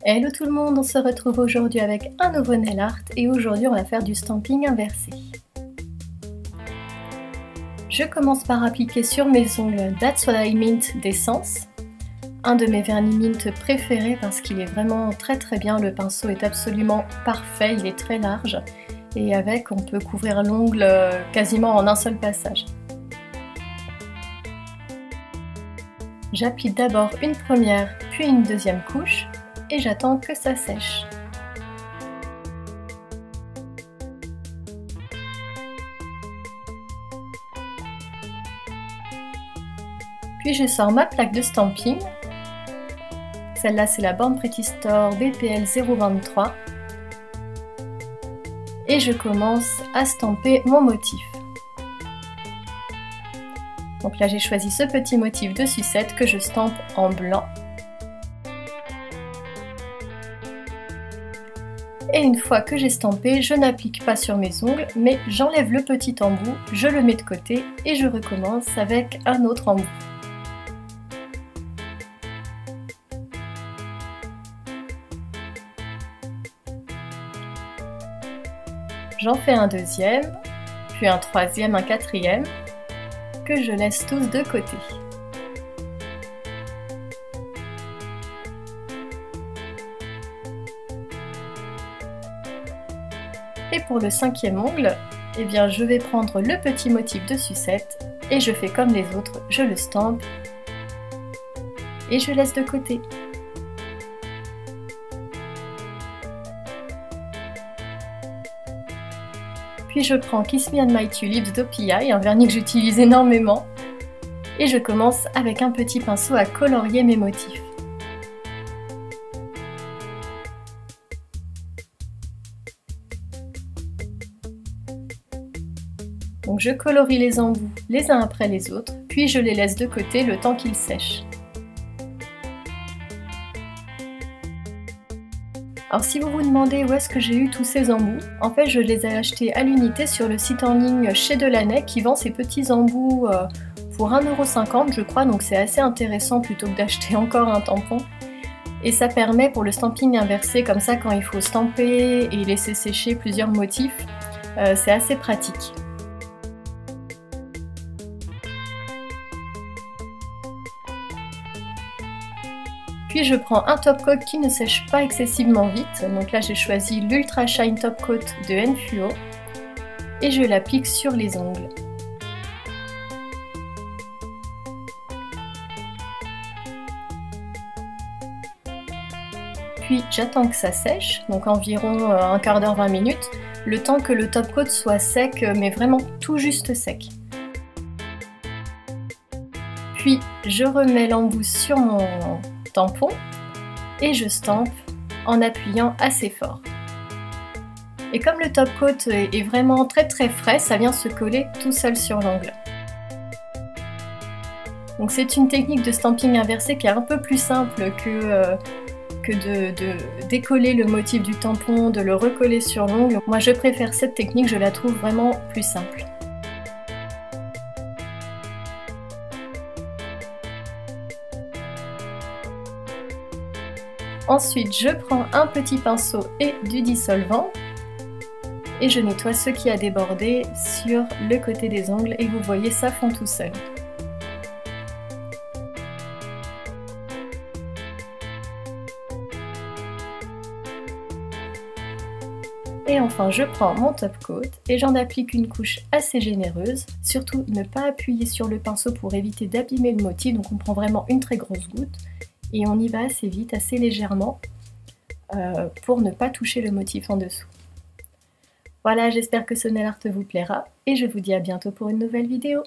Hello tout le monde, on se retrouve aujourd'hui avec un nouveau nail art et aujourd'hui on va faire du stamping inversé. Je commence par appliquer sur mes ongles That's What I Mint d'Essence, un de mes vernis mint préférés parce qu'il est vraiment très bien, le pinceau est absolument parfait, il est très large et avec on peut couvrir l'ongle quasiment en un seul passage. J'applique d'abord une première puis une deuxième couche et j'attends que ça sèche. Puis je sors ma plaque de stamping. Celle-là c'est la Born Pretty Store BPL 023. Et je commence à stamper mon motif. Donc là j'ai choisi ce petit motif de sucette que je stampe en blanc. Et une fois que j'ai stampé, je n'applique pas sur mes ongles, mais j'enlève le petit embout, je le mets de côté et je recommence avec un autre embout. J'en fais un deuxième, puis un troisième, un quatrième, que je laisse tous de côté. Et pour le cinquième ongle, eh bien, je vais prendre le petit motif de sucette et je fais comme les autres, je le stampe et je laisse de côté. Puis je prends Kiss Me on My Tulips d'OPI, un vernis que j'utilise énormément, et je commence avec un petit pinceau à colorier mes motifs. Donc je colorie les embouts les uns après les autres, puis je les laisse de côté le temps qu'ils sèchent. Alors si vous vous demandez où est-ce que j'ai eu tous ces embouts, en fait je les ai achetés à l'unité sur le site en ligne chez Delaney qui vend ces petits embouts pour 1,50 € je crois, donc c'est assez intéressant plutôt que d'acheter encore un tampon. Et ça permet pour le stamping inversé, comme ça quand il faut stamper et laisser sécher plusieurs motifs, c'est assez pratique. Puis je prends un top coat qui ne sèche pas excessivement vite, donc là j'ai choisi l'Ultra Shine Top Coat de Nfuo et je l'applique sur les ongles. Puis j'attends que ça sèche, donc environ un quart d'heure, 20 minutes, le temps que le top coat soit sec, mais vraiment tout juste sec. Puis je remets l'embout sur mon tampon et je stampe en appuyant assez fort. Et comme le top coat est vraiment très frais, ça vient se coller tout seul sur l'ongle. Donc c'est une technique de stamping inversé qui est un peu plus simple que de décoller le motif du tampon, de le recoller sur l'ongle. Moi je préfère cette technique, je la trouve vraiment plus simple. Ensuite, je prends un petit pinceau et du dissolvant et je nettoie ce qui a débordé sur le côté des ongles et vous voyez, ça fond tout seul. Et enfin, je prends mon top coat et j'en applique une couche assez généreuse. Surtout, ne pas appuyer sur le pinceau pour éviter d'abîmer le motif, donc on prend vraiment une très grosse goutte. Et on y va assez vite, assez légèrement, pour ne pas toucher le motif en dessous. Voilà, j'espère que ce nail art vous plaira, et je vous dis à bientôt pour une nouvelle vidéo.